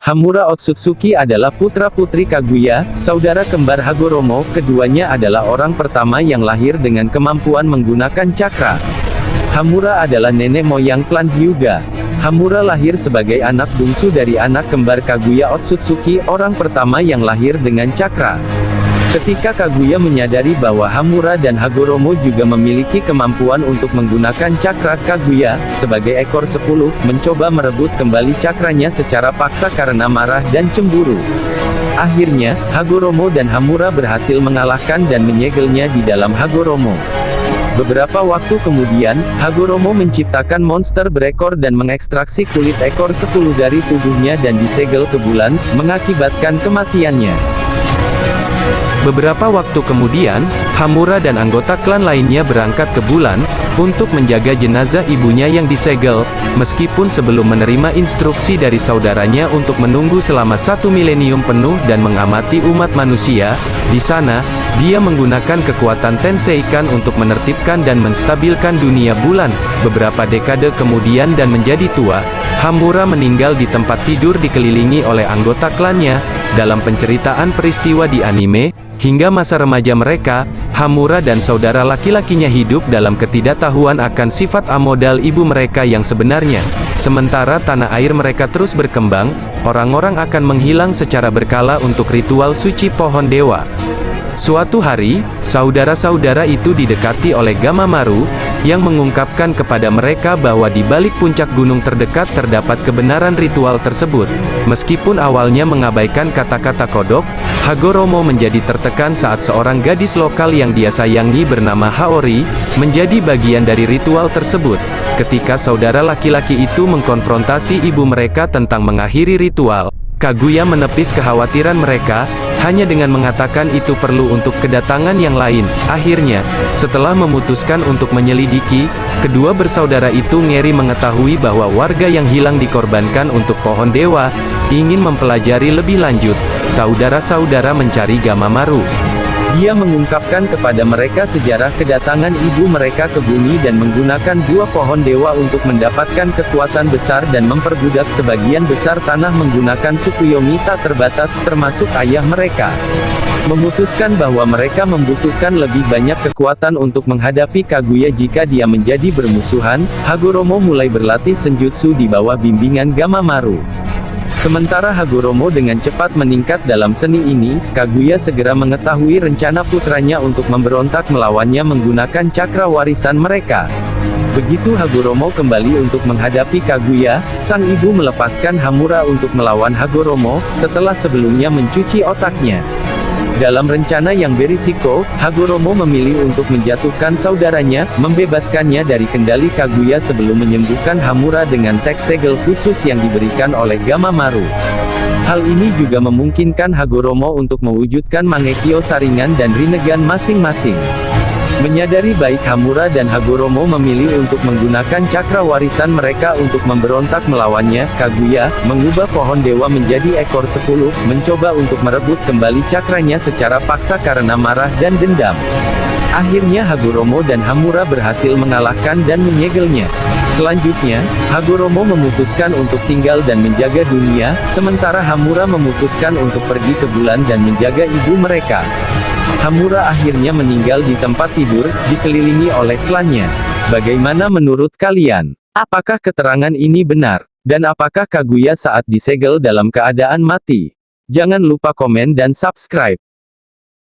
Hamura Otsutsuki adalah putra-putri Kaguya, saudara kembar Hagoromo. Keduanya adalah orang pertama yang lahir dengan kemampuan menggunakan cakra. Hamura adalah nenek moyang klan Hyuga. Hamura lahir sebagai anak bungsu dari anak kembar Kaguya Otsutsuki, orang pertama yang lahir dengan cakra. Ketika Kaguya menyadari bahwa Hamura dan Hagoromo juga memiliki kemampuan untuk menggunakan cakra, Kaguya, sebagai ekor 10, mencoba merebut kembali cakranya secara paksa karena marah dan cemburu. Akhirnya, Hagoromo dan Hamura berhasil mengalahkan dan menyegelnya di dalam Hagoromo. Beberapa waktu kemudian, Hagoromo menciptakan monster berekor dan mengekstraksi kulit ekor 10 dari tubuhnya dan disegel ke bulan, mengakibatkan kematiannya. Beberapa waktu kemudian, Hamura dan anggota klan lainnya berangkat ke bulan, untuk menjaga jenazah ibunya yang disegel, meskipun sebelum menerima instruksi dari saudaranya untuk menunggu selama 1 milenium penuh dan mengamati umat manusia. Di sana, dia menggunakan kekuatan Tenseikan untuk menertibkan dan menstabilkan dunia bulan. Beberapa dekade kemudian dan menjadi tua, Hamura meninggal di tempat tidur dikelilingi oleh anggota klannya. Dalam penceritaan peristiwa di anime, hingga masa remaja mereka, Hamura dan saudara laki-lakinya hidup dalam ketidaktahuan akan sifat amodal ibu mereka yang sebenarnya. Sementara tanah air mereka terus berkembang, orang-orang akan menghilang secara berkala untuk ritual suci pohon dewa. Suatu hari, saudara-saudara itu didekati oleh Gamamaru, yang mengungkapkan kepada mereka bahwa di balik puncak gunung terdekat terdapat kebenaran ritual tersebut. Meskipun awalnya mengabaikan kata-kata kodok, Hagoromo menjadi tertekan saat seorang gadis lokal yang dia sayangi bernama Haori, menjadi bagian dari ritual tersebut. Ketika saudara laki-laki itu mengkonfrontasi ibu mereka tentang mengakhiri ritual, Kaguya menepis kekhawatiran mereka, hanya dengan mengatakan itu perlu untuk kedatangan yang lain. Akhirnya, setelah memutuskan untuk menyelidiki, kedua bersaudara itu ngeri mengetahui bahwa warga yang hilang dikorbankan untuk pohon dewa, ingin mempelajari lebih lanjut. Saudara-saudara mencari Gamamaru. Dia mengungkapkan kepada mereka sejarah kedatangan ibu mereka ke bumi dan menggunakan dua pohon dewa untuk mendapatkan kekuatan besar dan memperbudak sebagian besar tanah menggunakan Tsukuyomi tak terbatas, termasuk ayah mereka. Memutuskan bahwa mereka membutuhkan lebih banyak kekuatan untuk menghadapi Kaguya jika dia menjadi bermusuhan, Hagoromo mulai berlatih senjutsu di bawah bimbingan Gamamaru. Sementara Hagoromo dengan cepat meningkat dalam seni ini, Kaguya segera mengetahui rencana putranya untuk memberontak melawannya menggunakan cakra warisan mereka. Begitu Hagoromo kembali untuk menghadapi Kaguya, sang ibu melepaskan Hamura untuk melawan Hagoromo, setelah sebelumnya mencuci otaknya. Dalam rencana yang berisiko, Hagoromo memilih untuk menjatuhkan saudaranya, membebaskannya dari kendali Kaguya sebelum menyembuhkan Hamura dengan teks segel khusus yang diberikan oleh Gamamaru. Hal ini juga memungkinkan Hagoromo untuk mewujudkan Mangekyo Sharingan dan Rinnegan masing-masing. Menyadari baik Hamura dan Hagoromo memilih untuk menggunakan cakra warisan mereka untuk memberontak melawannya, Kaguya mengubah pohon dewa menjadi ekor 10, mencoba untuk merebut kembali cakranya secara paksa karena marah dan dendam. Akhirnya Hagoromo dan Hamura berhasil mengalahkan dan menyegelnya. Selanjutnya, Hagoromo memutuskan untuk tinggal dan menjaga dunia, sementara Hamura memutuskan untuk pergi ke bulan dan menjaga ibu mereka. Hamura akhirnya meninggal di tempat tidur, dikelilingi oleh klannya. Bagaimana menurut kalian? Apakah keterangan ini benar? Dan apakah Kaguya saat disegel dalam keadaan mati? Jangan lupa komen dan subscribe.